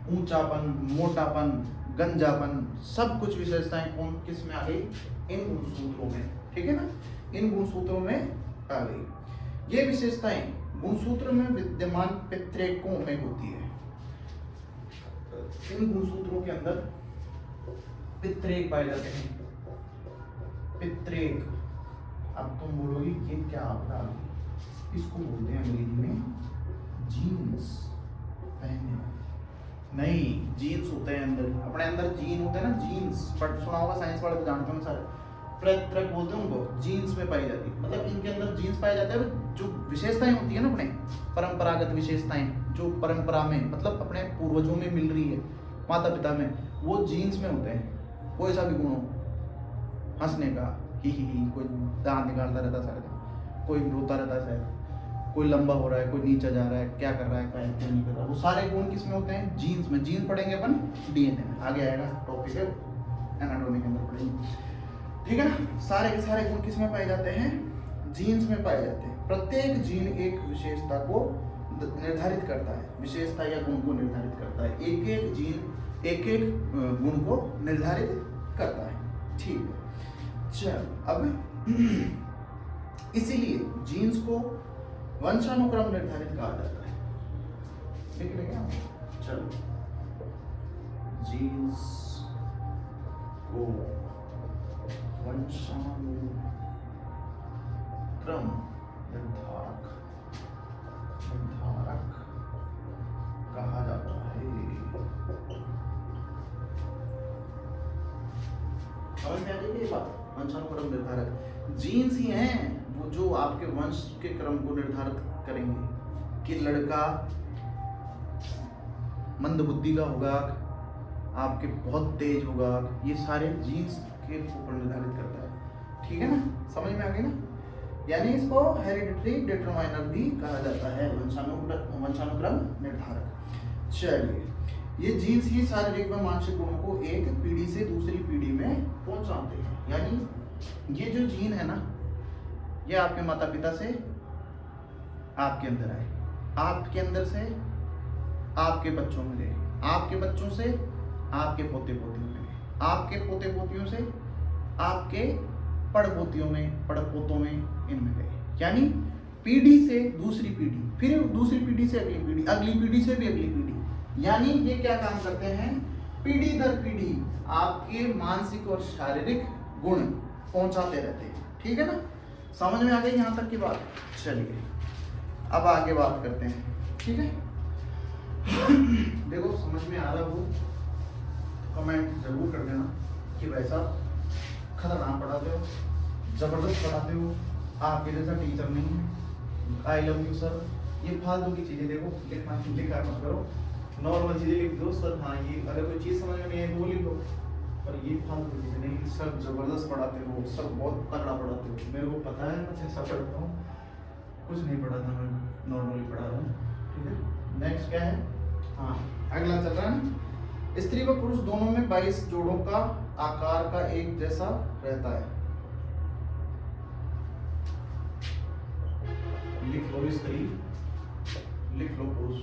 ऊंचापन, मोटापन, गंजापन, सब कुछ विशेषताएं कौन किस में आ गई? इन गुणसूत्रों में। ठीक है ना? इन गुणसूत्रों में आ गई। ये विशेषताएं गुणसूत्र में विद्यमान पित्रेकों में होती है। इन गुणसूत्रों के अंदर पित्रेक पाए जाते हैं। पित्रेक, अब तुम बोलोगी ये क्या आपका? इसको बोलते हैं अंग्रेजी में जीन्स। पहनने नहीं, जीन्स होते हैं अंदर, अपने अंदर जीन होते हैं ना, जीन्स। पढ़ सुना होगा, साइंस वाले तो जानते हैं सारे। पित्रेक बोलते हैं उनको, जीन्स में पाई जाती है। मतलब इनके अंदर जीन्स पाए जाते हैं, जो विशेषताएं होती है ना अपने परंपरागत विशेषताएं, जो परंपरा में मतलब अपने पूर्वजों में मिल रही है, माता पिता में, वो जीन्स में होते हैं। कोई सा भी गुण हो, हंसने का ही, कोई दांत निकालता रहता है सारे दिन, कोई रोता रहता है शायद, कोई लंबा हो रहा है, कोई नीचा जा रहा है, क्या कर रहा है, क्या नहीं कर रहा, वो सारे गुण किस में होते हैं? जीन्स में। जीन्स पढ़ेंगे अपन डीएनए में, आगे आएगा टॉपिक है एनाटॉमी के अंदर पढ़ेंगे, ठीक है ना। सारे के सारे गुण किस में पाए जाते हैं? जीन्स में पाए जाते हैं। प्रत्येक जीन एक विशेषता को निर्धारित करता है, विशेषता या गुण को निर्धारित करता है। एक एक जीन एक एक गुण को निर्धारित करता है, ठीक है। चल अब इसीलिए जीन्स को वंशानुक्रम निर्धारित कहा जाता है, ठीक है क्या? चलो, जीन्स को वंशानुक्रम निर्धारक कहा जाता है। समझ में आ गई ये बात? वंशानुक्रम निर्धारक जीन्स ही हैं वो जो आपके वंश के क्रम को निर्धारित करेंगे कि लड़का मंद बुद्धि का होगा, आपके बहुत तेज होगा, ये सारे जीन्स के ऊपर निर्धारित करता है, ठीक है ना। समझ में आ गई ना? यानी इसको हेरिडिटरी डिटरमाइनर भी कहा जाता है, वंशानुक्रम निर्धारक। चलिए, ये जीन्स ही शारीरिक व मानसिक गुणों को एक पीढ़ी से दूसरी पीढ़ी में पहुंचाते हैं। यानी ये जो जीन है ना, ये आपके माता पिता से आपके अंदर आए, आपके अंदर से आपके बच्चों में गए, आपके बच्चों से आपके पोते पोतियों में गए, आपके पोते पोतियों से आपके पड़पोतियों में, पड़पोतों में, इनमें गए। यानी पीढ़ी से दूसरी पीढ़ी, फिर दूसरी पीढ़ी से अगली पीढ़ी, अगली पीढ़ी से भी अगली पीढ़ी। यानी ये क्या काम करते हैं? पीढ़ी दर पीढ़ी आपके मानसिक और शारीरिक गुण पहुंचाते रहते हैं, ठीक है ना। समझ में आ गई यहाँ तक की बात? चलिए अब आगे बात करते हैं, ठीक है। देखो समझ में आ रहा हो कमेंट जरूर कर देना कि भाई साहब खतरनाक पढ़ाते हो, जबरदस्त पढ़ाते हो, आपके जैसा टीचर नहीं है, आई लव यू सर। ये फालतू की चीजें देखो लिखा मत करो, नॉर्मल चीजें लिख दो सर। हाँ, ये अगर कोई चीज समझ में नहीं आई तो वो लिख दो, पर ये फालतू चीजें नहीं कि सर जबरदस्त पढ़ाते हो, सर बहुत तगड़ा पढ़ाते हो। मेरे को पता है मैं कैसा पढ़ता हूँ, कुछ नहीं पढ़ाता, मैं नॉर्मली पढ़ा रहा हूँ, ठीक है। नेक्स्ट क्या है? हाँ, अगला चल रहा है ना, स्त्री व पुरुष दोनों में 22 जोड़ों का आकार का एक जैसा रहता है। लिख लो स्त्री, लिख लो पुरुष,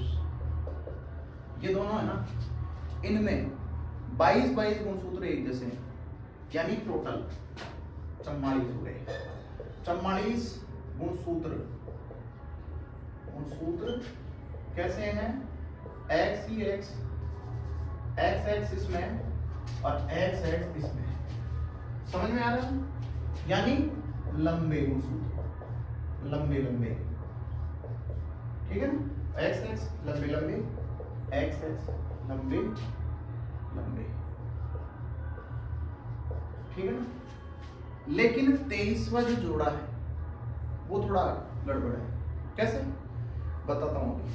ये दोनों है ना, इनमें 22 गुणसूत्र एक जैसे हैं। यानी टोटल 44 हो गए, 44 गुणसूत्र। गुणसूत्र कैसे हैं? एक्स ही एक्स, एक्स एक्स इसमें और एक्स एक्स इसमें। समझ में आ रहा है? यानी लंबे गुणसूत्र, लंबे लंबे, ठीक है ना। एक्स एक्स लंबे लंबे, एक्स एक्स लंबे लंबे, ठीक है ना। लेकिन 23वां जो जोड़ा है वो थोड़ा गड़बड़ है। कैसे? बताता हूं अभी।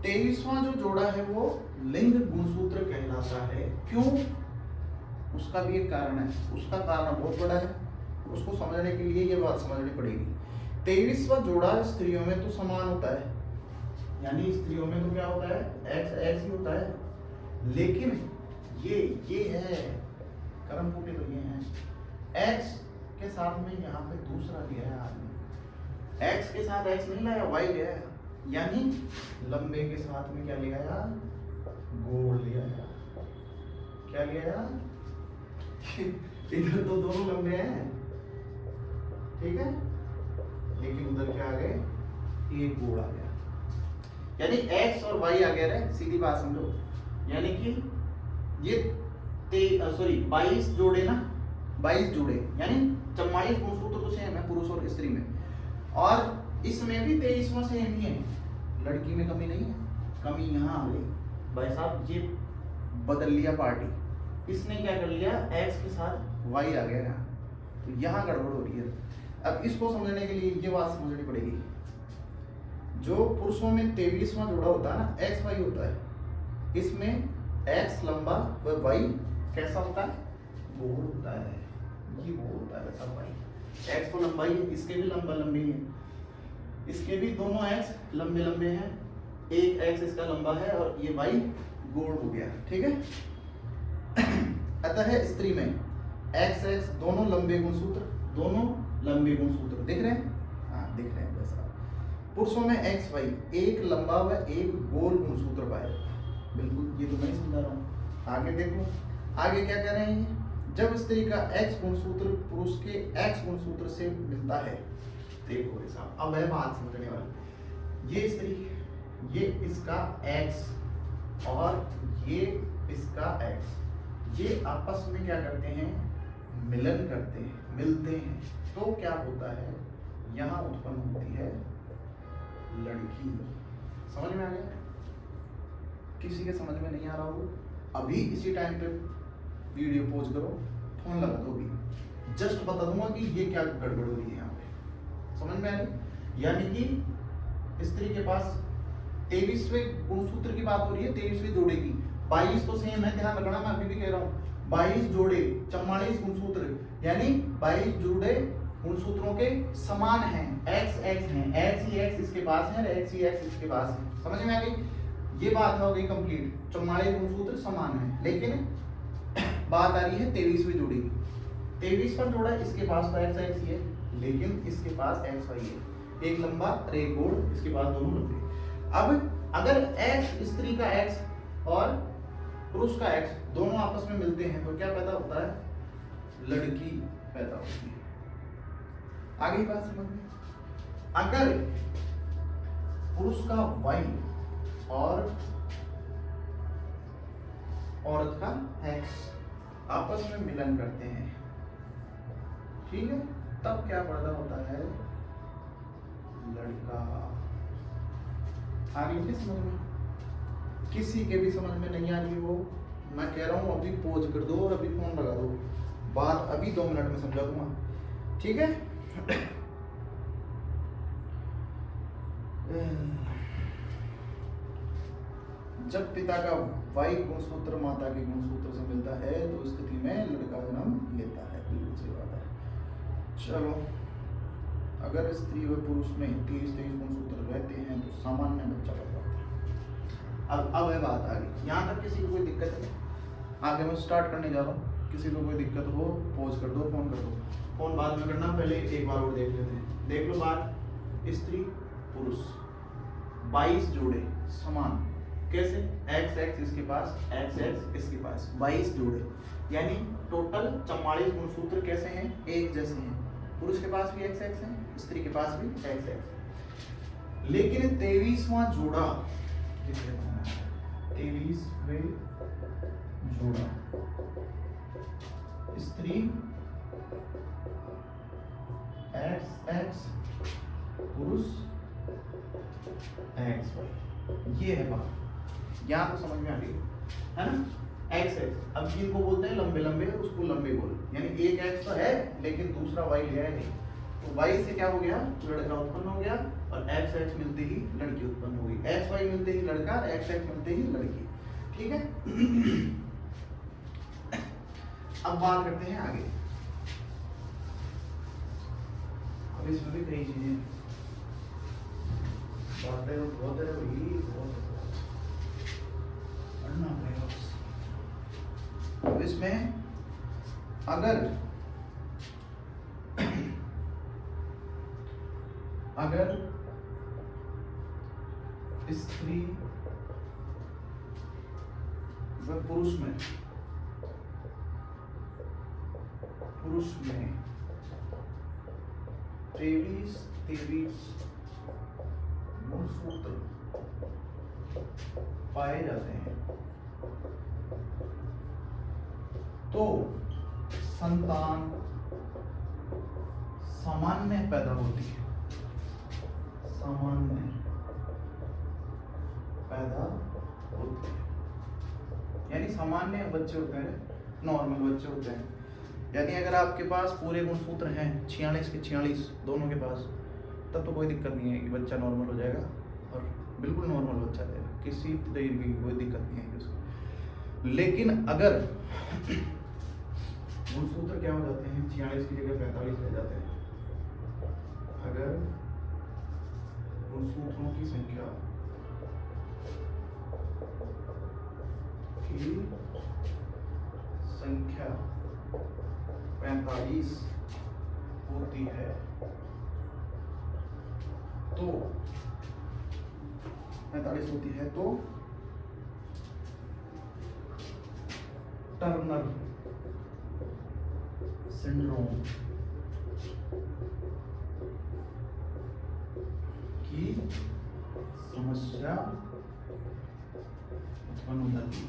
23वां जो जोड़ा है वो लिंग गुणसूत्र कहलाता है। क्यों? उसका भी एक कारण है, उसका कारण बहुत बड़ा है, उसको समझने के लिए ये बात समझनी पड़ेगी। 23वां जोड़ा स्त्रियों में तो समान होता है, यानी स्त्रियों में तो क्या होता है? एक्स एक्स ही होता है, लेकिन ये है कर्म फूटे, तो ये है एक्स के साथ में यहाँ पे दूसरा लिया है आदमी, एक्स के साथ एक्स नहीं लाया, वाई लिया है। यानी लंबे के साथ में क्या लिया यार? गोल लिया है। क्या लिया यार? इधर तो दोनों लंबे हैं, ठीक है, लेकिन उधर क्या आ गए? एक गोल आ गया। यानी x और y आ गया है, सीधी बात समझो। यानी कि ये 22 जोड़े ना, 22 जोड़े, यानी 44 गुणसूत्र तो सेम है पुरुष और स्त्री में, और इसमें भी 23वां सेम ही है। लड़की में कमी नहीं है, कमी यहाँ आ गई। भाई साहब ये बदल लिया पार्टी, इसने क्या कर लिया? x के साथ y आ गया यहाँ, तो यहाँ गड़बड़ हो रही है। अब इसको समझने के लिए ये बात समझनी पड़ेगी। जो पुरुषों में 23वां जोड़ा होता है ना, एक्स वाई होता है, इसमें एक्स लंबा व वाई कैसा होता है, गोल होता है। ये गोल होता है वैसा वाई। एक्स तो लंबाई है, इसके भी लंबा लंबी है, इसके भी दोनों एक्स लंबे लंबे हैं, एक एक्स इसका लंबा है और ये वाई गोल हो गया, ठीक है। अतः स्त्री में एक्स एक्स दोनों लंबे गुणसूत्र, दोनों लंबे गुणसूत्र दिख रहे हैं, हाँ दिख रहे हैं वैसा। पुरुषों में एक्स वाई एक लंबा व एक गोल गुणसूत्र पाए। बिल्कुल, ये तो मैं समझा रहा हूँ। आगे देखो, आगे क्या कह रहे हैं, जब स्त्री का एक्स गुणसूत्र पुरुष के एक्स गुणसूत्र से मिलता है। देखो ऐसा, अब है बात समझने वाली। ये स्त्री, ये इसका एक्स और ये इसका एक्स, ये आपस में क्या करते हैं, मिलन करते हैं, मिलते हैं, तो क्या होता है, यहाँ उत्पन्न होती है लड़की। समझ में आ गया? किसी के समझ में नहीं आ रहा हो, अभी इसी टाइम पे वीडियो पॉज करो, फोन लगा दो, अभी जस्ट बता दूंगा कि ये क्या गड़बड़ हो रही है यहाँ पे। समझ में आ रही? यानी कि स्त्री के पास 23वें गुणसूत्र की बात हो रही है, 23वें जोड़े की। 22 तो सेम है, ध्यान रखना, मैं अभी भी कह रहा हूँ 22 जोड़े 44 गुणसूत्र, यानी 22 जोड़े गुणसूत्रों के समान हैं, एक्स एक्स हैं, एक्स ही एक्स इसके पास है, एक्स ही एक्स इसके पास है। समझ में आ गई? ये बात हो गई कंप्लीट, 44 गुणसूत्र समान है, लेकिन बात आ रही है 23वें जोड़ी की। 23 पर जोड़ा इसके पास तो एक्स एक्स ही है, लेकिन इसके पास एक्स वाई है, एक लंबा और एक गोल, इसके पास दोनों लंबे। अब अगर एक्स स्त्री का एक्स और पुरुष का एक्स दोनों आपस में मिलते हैं तो क्या पैदा होता है, लड़की पैदा होती है। आगे बात समझ में, अगर पुरुष का वाई और औरत का एक्स आपस में मिलन करते हैं, ठीक है, तब क्या पैदा होता है, लड़का। आ रही है समझ में? किसी के भी समझ में नहीं आ रही हो, मैं कह रहा हूं अभी पॉज कर दो और अभी फोन लगा दो, बात अभी 2 मिनट में समझा दूंगा, ठीक है। जब पिता का वाई गुणसूत्र माता के गुणसूत्र से मिलता है तो स्थिति में लड़का जन्म लेता है। बिल्कुल सही बात है। चलो, अगर स्त्री व पुरुष में 23 गुणसूत्र रहते हैं तो सामान्य बच्चा पैदा होता है। अब है बात आगे, यहाँ तक किसी को कोई दिक्कत है? आगे मैं स्टार्ट करने जा रहा हूँ, किसी को कोई दिक्कत हो पॉज कर दो, फोन कर दो, फोन बाद में करना, पहले एक बार और देख लेते हैं। देख लो बात, स्त्री पुरुष 22 जोड़े समान, कैसे, एक्स एक्स इसके पास, एक्स एक्स इसके पास, 22 जोड़े, यानी टोटल 44 गुणसूत्र कैसे हैं, एक जैसे हैं। पुरुष के पास भी एक्स एक्स है, स्त्री के पास भी एक्स एक्स, लेकिन 23वां जोड़ा, 23वें जोड़ा, स्त्री एक्स एक्स, पुरुष एक्स वाई, ये है बात। यहाँ तो समझ में आ गई है ना, एक्स एक्स। अब इनको बोलते हैं लंबे लंबे, उसको लंबे गोल, यानी एक एक्स तो है लेकिन दूसरा वाई लिया है नहीं, तो वाई से क्या हो गया, लड़का उत्पन्न हो गया, और एक्स एक्स मिलते ही लड़की उत्पन्न हो गई, एक्स वाई मिलते ही लड़का, एक्स एक्स मिलते ही लड़की, ठीक है। अब बात करते हैं आगे, अब इसमें भी कई चीजें बातें बहुत है भाई, बहुत पढ़ना पड़ेगा। अब इसमें अगर स्त्री व पुरुष में 23 गुणसूत्र पाए जाते हैं तो संतान सामान्य पैदा होती है, सामान्य पैदा होती है, यानी सामान्य बच्चे होते हैं, नॉर्मल बच्चे होते हैं। यानी अगर आपके पास पूरे गुणसूत्र हैं 46 के 46 दोनों के पास, तब तो कोई दिक्कत नहीं है कि बच्चा नॉर्मल हो जाएगा, बिल्कुल नॉर्मल बच्चा रहेगा, किसी तरह की कोई दिक्कत नहीं है उसको। लेकिन अगर गुणसूत्र क्या हो जाते हैं, 46 की जगह 45 रह जाते हैं, अगर गुणसूत्रों की संख्या की संख्या 45 होती है तो 45 होती है तो टर्नर सिंड्रोम की समस्या उत्पन्न हो जाती है।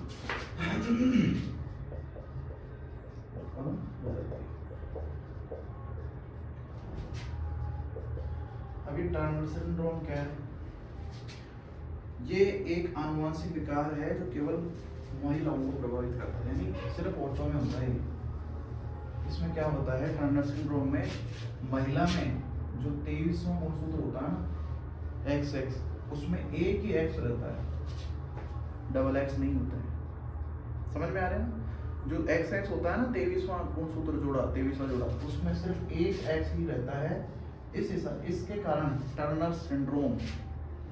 अभी टर्नर सिंड्रोम क्या है? ये एक आनुवंशिक विकार है जो केवल महिलाओं को प्रभावित करता है, यानी सिर्फ औरतों में होता है। इसमें क्या होता है, टर्नर सिंड्रोम में महिला में जो 23वां गुणसूत्र होता है ना, XX, उसमें एक ही X रहता है, डबल X नहीं होता है। समझ में आ रहा है ना? जो XX होता है ना, 23वां गुणसूत्र जोड़ा, 23वां जोड़ा, उसमें सिर्फ एक X ही रहता है। इसके कारण टर्नर सिंड्रोम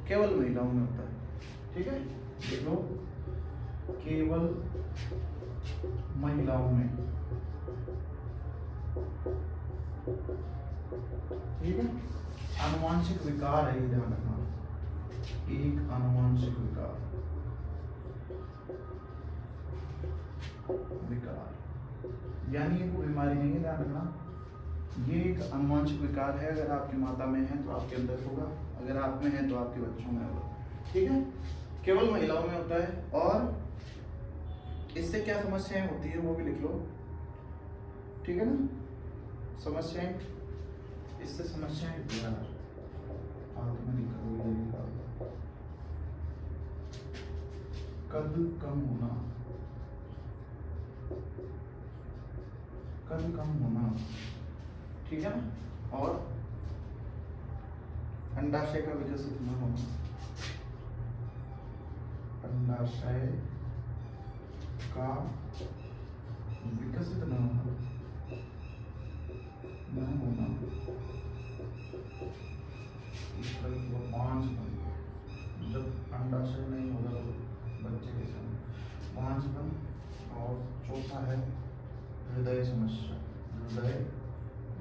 केवल महिलाओं में होता है। ठीक है, देख लो, केवल महिलाओं में। ठीक है, आनुवांशिक विकार है, ये ध्यान रखना, एक आनुवांशिक विकार, यानी ये कोई बीमारी नहीं है, ध्यान रखना। ये एक आनुवांशिक विकार है, अगर आपकी माता में है तो आपके अंदर होगा, अगर आप में है तो आपके बच्चों में होगा। ठीक है, केवल महिलाओं में होता है। और इससे क्या समस्याएं होती है वो भी लिख लो। ठीक है ना, समस्याएं, इससे समस्याएं होती है, हाथ में दिक्कत होगी, कद कम होना, कद कम होना, ठीक है ना, और अंडाशय का विकसित न होना, अंडाशय का विकसित न होना, जब अंडाशय नहीं होगा तो बच्चे के समय बांझपन। और चौथा है हृदय समस्या, हृदय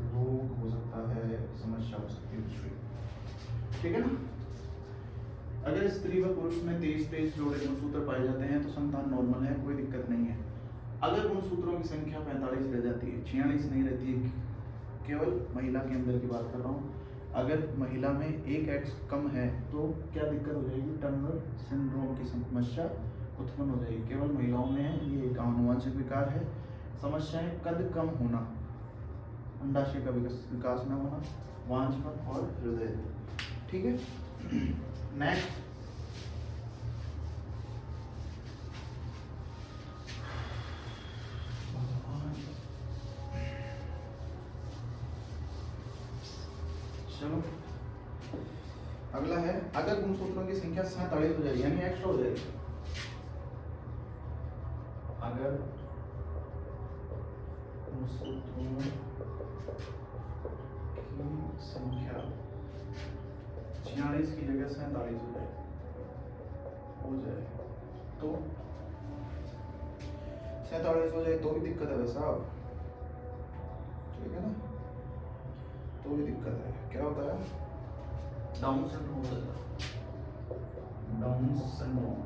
रोग हो सकता है, समस्या हो सकती है। ठीक है ना, अगर स्त्री व पुरुष में 23 जोड़े गुणसूत्र पाए जाते हैं तो संतान नॉर्मल है, कोई दिक्कत नहीं है। अगर गुणसूत्रों की संख्या 45 रह जाती है, 46 नहीं रहती है, केवल महिला के अंदर की बात कर रहा हूँ, अगर महिला में एक X कम है तो क्या दिक्कत हो जाएगी, टर्नर सिंड्रोम की समस्या उत्पन्न हो जाएगी। केवल महिलाओं में है, ये एक आनुवंशिक विकार है। समस्याएं कद कम होना, अंडाशय का विकास न होना, वांछपन और हृदय। ठीक है, नेक्स्ट, चलो अगला है, अगर गुणसूत्रों की संख्या 47 हो जाएगी, यानी एक्स्ट्रा हो जाएगी, अगर गुणसूत्रों की संख्या 46 की जगह 47 हो जाए तो 47 हो जाए तो भी दिक्कत है वैसा, ठीक है ना, तो भी दिक्कत है। क्या होता है, डाउन सिंड्रोम हो जाएगा, डाउन सिंड्रोम,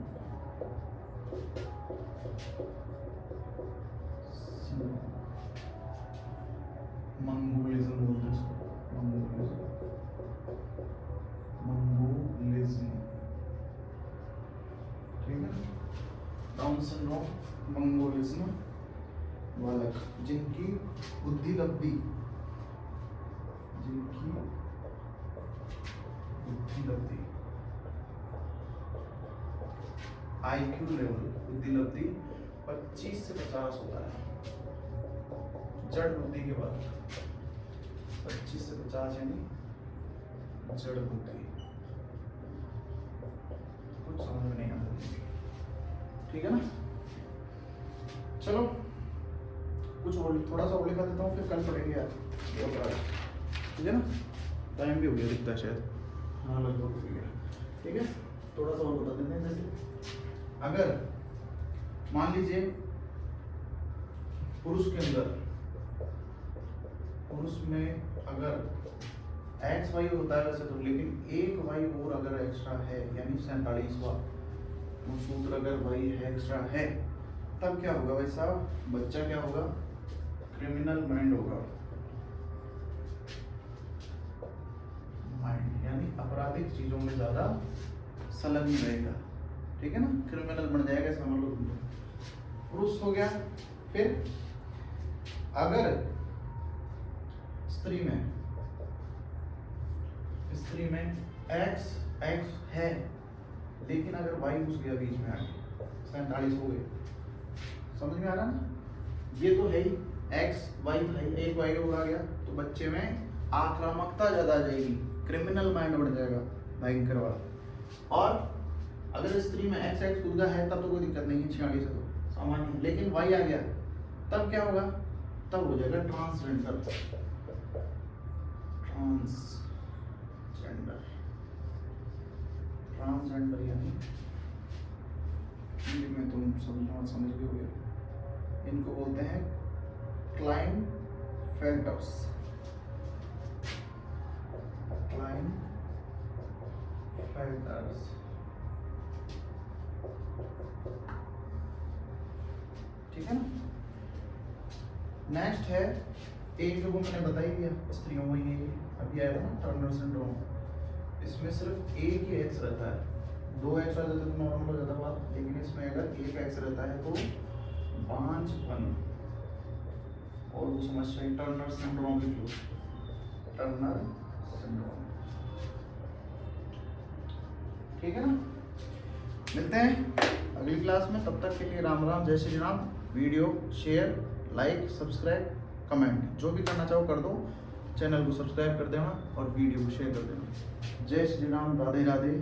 मंगोलिज्म बोलते हैं इसको, मंगोलिज्म, ठीक है, डाउन सिंड्रोम, मंगोलिज्म बालक जिनकी बुद्धि लब्धि, IQ लेवल, बुद्धि लब्धि 25 से 50 होता है, जड़ बुद्धि के बाद 25 से 50 यानी जड़ बुद्धि। ठीक है ना। चलो कुछ और थोड़ा सा और लिखा देता हूँ, फिर कल पढ़ेंगे यार, ठीक है ना। टाइम भी हो गया दिखता है शायद, हाँ लगभग हो गया, ठीक है। थोड़ा सा और बता देते हैं। जैसे अगर मान लीजिए पुरुष के अंदर, पुरुष में अगर एक्स वाई होता है वैसे तो, लेकिन एक वाई और अगर एक्स्ट्रा है, यानी 47वां सूत्र अगर वाई है एक्स्ट्रा है, तब क्या होगा भाई साहब, बच्चा क्या होगा, क्रिमिनल माइंड होगा। माइंड यानी आपराधिक चीजों में ज्यादा संलग्न रहेगा, ठीक है ना, क्रिमिनल बन जाएगा, समझ लो। पुरुष हो गया। फिर अगर स्त्री में एक्स है, लेकिन अगर वाई घुस गया बीच में आके, 47 हो गए, समझ में आ रहा ना। ये तो है ही, एक्स वाई था, एक वाई और आ गया तो बच्चे में आक्रामकता ज्यादा आ जाएगी, क्रिमिनल माइंड बढ़ जाएगा भयंकर वाला। और अगर स्त्री में एक्स खुद का है तब तो कोई दिक्कत नहीं है, 46 है तो सामान्य। लेकिन वाई आ गया तब क्या होगा, तब हो जाएगा ट्रांसजेंडर। ट्रांसजेंडर यानी हिंदी में तुम समझ गए होगे, इनको बोलते हैं क्लाइनफेल्टर्स। ठीक है ना। नेक्स्ट है, एक जो मैंने बता ही दिया स्त्रियों में, ये अभी आया था ना टर्नर सिंड्रोम, इसमें सिर्फ एक ही एक्स रहता है, 2 एक्स रहता है तो नॉर्मल हो जाता बात, लेकिन इसमें अगर एक एक्स रहता है तो बांझपन, और वो समस्या टर्नर सिंड्रोम लिख लो, टर्नर सिंड्रोम, ठीक है ना। मिलते हैं अगली क्लास में, तब तक के लिए राम राम, जय Shri Ram. Video share, like, subscribe, comment जो भी करना चाहो कर दो, चैनल को सब्सक्राइब कर देना और वीडियो को शेयर कर देना। जय श्री राम, राधे राधे,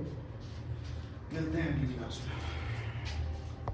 मिलते हैं अगली क्लास में।